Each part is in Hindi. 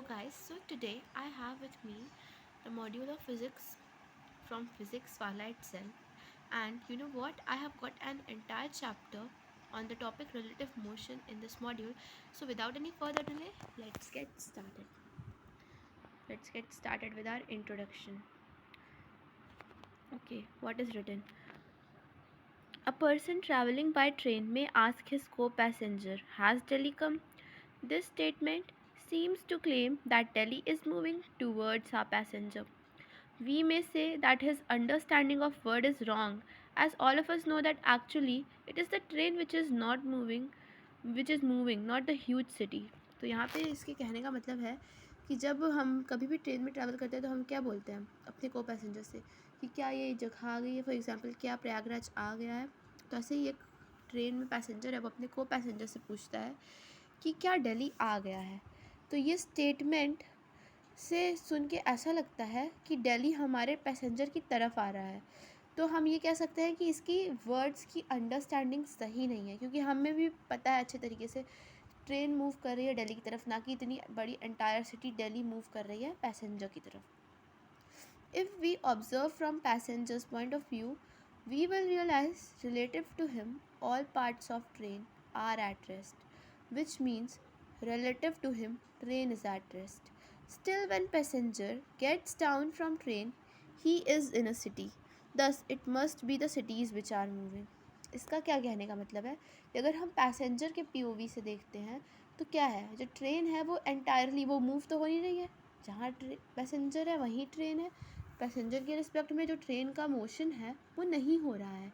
guys, so today I have with me the module of physics from Physics Wala itself. And you know what? I have got an entire chapter on the topic relative motion in this module. So without any further delay, let's get started. Let's get started with our introduction. Okay, what is written? A person traveling by train may ask his co-passenger, "Has Delhi come?" This statement seems to claim that Delhi is moving towards our passenger. We may say that his understanding of word is wrong, as all of us know that actually it is the train which is moving, not the huge city. तो यहाँ पे इसके कहने का मतलब है कि जब हम कभी भी ट्रेन में ट्रैवल करते हैं तो हम क्या बोलते हैं अपने को पैसेंजर से कि क्या ये जगह आ गई है, फॉर एग्जांपल क्या प्रयागराज आ गया है। तो ऐसे ही एक ट्रेन में पैसेंजर है वो अपने को पैसेंजर से पूछता है कि क्या दिल्ली आ गया है। तो ये स्टेटमेंट से सुन के ऐसा लगता है कि दिल्ली हमारे पैसेंजर की तरफ आ रहा है। तो हम ये कह सकते हैं कि इसकी वर्ड्स की अंडरस्टैंडिंग सही नहीं है, क्योंकि हमें भी पता है अच्छे तरीके से ट्रेन मूव कर रही है दिल्ली की तरफ, ना कि इतनी बड़ी एंटायर सिटी दिल्ली मूव कर रही है पैसेंजर की तरफ। If we observe from passengers point of view, we will realize relative to him all parts of train are at rest, which means relative to him train is at rest. Still, when passenger gets down from train, he is in a city, thus it must be the cities which are moving. इसका क्या कहने का मतलब है कि अगर हम पैसेंजर के पीओवी से देखते हैं तो क्या है, जो ट्रेन है वो एंटायरली वो मूव तो हो नहीं रही है, जहाँ पैसेंजर है वहीं ट्रेन है। पैसेंजर के रिस्पेक्ट में जो ट्रेन का मोशन है वो नहीं हो रहा है,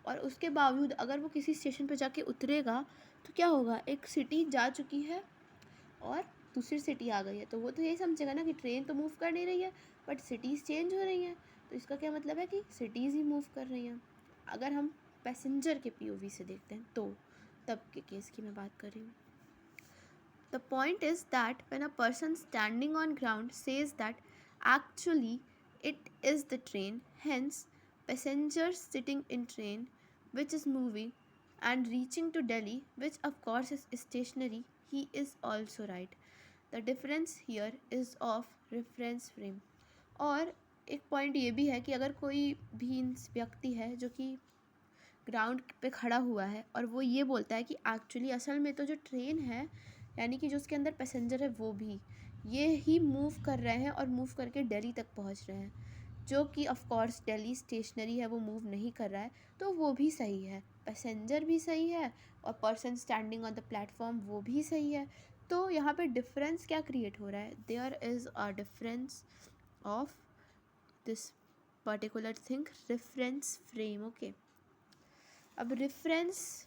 और उसके बावजूद अगर वो किसी स्टेशन पर जाके उतरेगा तो क्या होगा, एक सिटी जा चुकी है और दूसरी सिटी आ गई है, तो वो तो यही समझेगा ना कि ट्रेन तो मूव कर नहीं रही है बट सिटीज़ चेंज हो रही हैं। तो इसका क्या मतलब है कि सिटीज़ ही मूव कर रही हैं। अगर हम पैसेंजर के पीओवी से देखते हैं तो तब के केस की मैं बात कर रही हूँ। The point is that when a person standing on ground says that actually it is the train, hence passengers sitting in train which is moving and reaching to Delhi, which of course is stationary, he is also right. The difference here is of reference frame. और एक पॉइंट ये भी है कि अगर कोई भी व्यक्ति है जो कि ग्राउंड पे खड़ा हुआ है और वो ये बोलता है कि एक्चुअली असल में तो जो ट्रेन है, यानी कि जो उसके अंदर पैसेंजर है वो भी ये ही मूव कर रहे हैं और मूव करके दिल्ली तक पहुंच रहे हैं, जो कि ऑफ कोर्स दिल्ली स्टेशनरी है, वो मूव नहीं कर रहा है, तो वो भी सही है, पैसेंजर भी सही है और person standing on the platform वो भी सही है। तो यहाँ पे डिफरेंस क्या क्रिएट हो रहा है, there is a difference of this particular thing, reference frame. Okay, अब रेफरेंस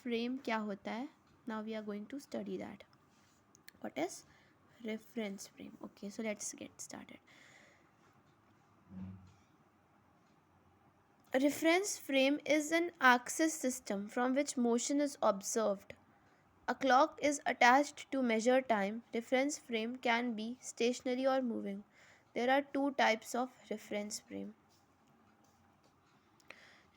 फ्रेम क्या होता है, now we are going to study that what is reference frame. Okay, so let's get started. A reference frame is an axis system from which motion is observed. A clock is attached to measure time. Reference frame can be stationary or moving. There are two types of reference frame.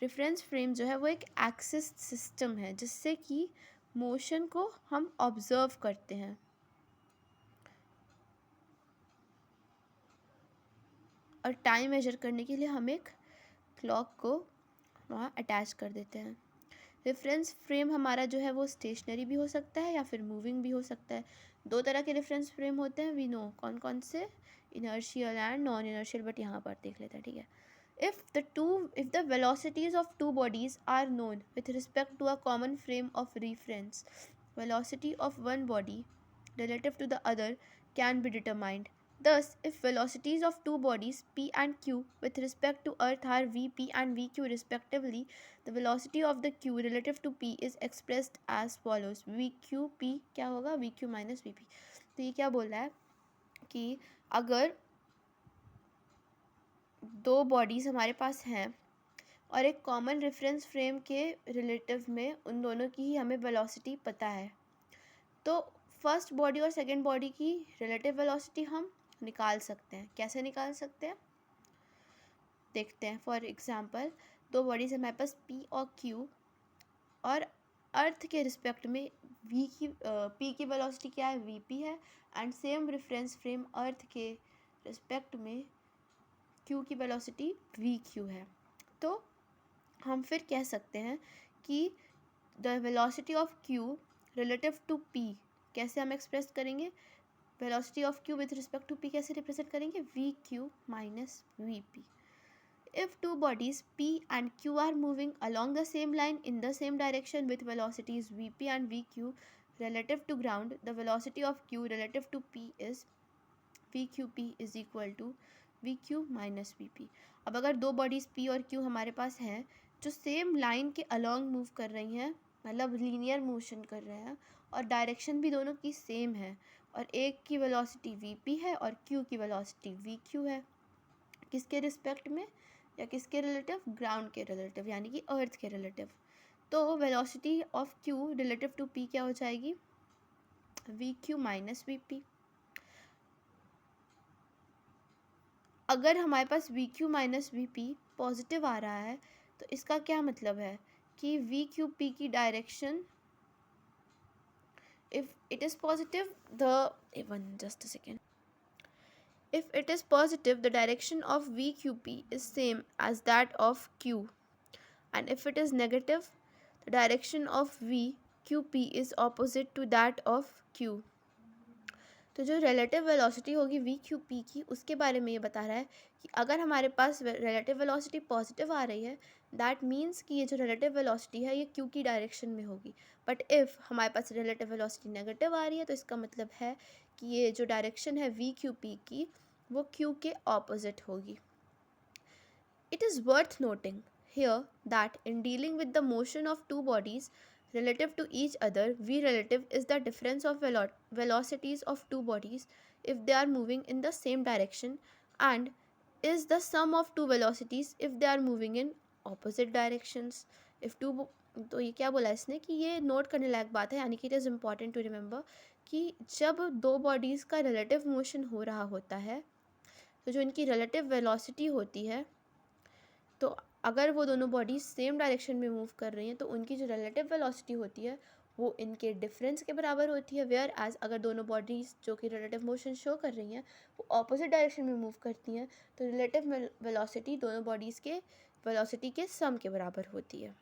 Reference frame जो है वो एक एक्सिस सिस्टम है जिससे कि मोशन को हम ऑब्जर्व करते हैं, और टाइम मेजर करने के लिए हम एक क्लॉक को वहाँ अटैच कर देते हैं। रेफरेंस फ्रेम हमारा जो है वो स्टेशनरी भी हो सकता है या फिर मूविंग भी हो सकता है। दो तरह के रेफरेंस फ्रेम होते हैं, वी नो कौन कौन से, inertial and non inertial, but यहाँ पर देख लेते हैं, ठीक है। if the velocities of two bodies are known with respect to a common frame of reference, velocity of one body relative to the other can be determined. Thus, if velocities of two bodies p and q with respect to earth are vp and vq respectively, the velocity of the q relative to p is expressed as follows: vqp क्या होगा, vq minus vp। तो ये क्या बोल रहा है कि अगर दो बॉडीज़ हमारे पास हैं और एक कॉमन रेफरेंस फ्रेम के रिलेटिव में उन दोनों की ही हमें वेलोसिटी पता है, तो फर्स्ट बॉडी और सेकंड बॉडी की रिलेटिव वेलोसिटी हम निकाल सकते हैं। कैसे निकाल सकते हैं देखते हैं। फॉर एग्जांपल, दो बॉडीज़ हमारे पास पी और क्यू, और अर्थ के रिस्पेक्ट में पी की वेलोसिटी क्या है, वीपी है, एंड सेम रेफरेंस फ्रेम अर्थ के रिस्पेक्ट में क्यू की वेलोसिटी वी क्यू है। तो हम फिर कह सकते हैं कि the velocity of Q relative to P कैसे हम एक्सप्रेस करेंगे, velocity of Q with respect to P कैसे रिप्रेजेंट करेंगे, V Q minus V P. If two bodies P and Q are moving along the same line in the same direction with velocities Vp and Vq relative to ground, the velocity of Q relative to P is Vqp is equal to Vq minus Vp। अब अगर दो बॉडीज़ P और Q हमारे पास हैं जो सेम लाइन के अलॉन्ग मूव कर रही हैं, मतलब लीनियर मोशन कर रहे हैं, और डायरेक्शन भी दोनों की सेम है, और एक की वेलोसिटी Vp है और Q की वेलोसिटी Vq है, किसके रिस्पेक्ट में या किसके रिलेटिव, ग्राउंड के रिलेटिव यानी कि अर्थ के रिलेटिव। तो velocity of Q relative to P क्या हो जाएगी, V Q minus V P. अगर हमारे पास V Q minus V P positive आ रहा है तो इसका क्या मतलब है कि वी क्यू पी की direction, if it is positive the one just a second, if it is positive the direction of VQP is same as that of Q, and if it is negative the direction of VQP is opposite to that of Q। तो जो रिलेटिव वेलोसिटी होगी वी क्यू पी की, उसके बारे में ये बता रहा है कि अगर हमारे पास रिलेटिव वेलोसिटी पॉजिटिव आ रही है दैट मीन्स कि ये जो रिलेटिव वेलोसिटी है ये क्यू की डायरेक्शन में होगी, बट इफ़ हमारे पास रिलेटिव वेलोसिटी नेगेटिव आ रही है तो इसका मतलब है कि ये जो डायरेक्शन है वी क्यू पी की वो क्यू के ऑपोजिट होगी। It is worth noting here that in dealing with the motion of two bodies relative to each other, V relative is the difference of velocities of two bodies if they are moving in the same direction, and is the sum of two velocities if they are moving in opposite directions. If two तो ये क्या बोला इसने कि ये नोट करने लायक बात है, यानी कि it is important to remember कि जब दो बॉडीज़ का रिलेटिव मोशन हो रहा होता है तो जो इनकी रिलेटिव वेलोसिटी होती है, तो अगर वो दोनों बॉडीज सेम डायरेक्शन में मूव कर रही हैं तो उनकी जो रिलेटिव वेलोसिटी होती है वो इनके डिफरेंस के बराबर होती है, वेयर एज अगर दोनों बॉडीज जो कि रिलेटिव मोशन शो कर रही हैं वो ऑपोजिट डायरेक्शन में मूव करती हैं तो रिलेटिव वेलोसिटी दोनों बॉडीज़ के वेलोसिटी के सम के बराबर होती है।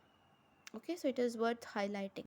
Okay, so it is worth highlighting.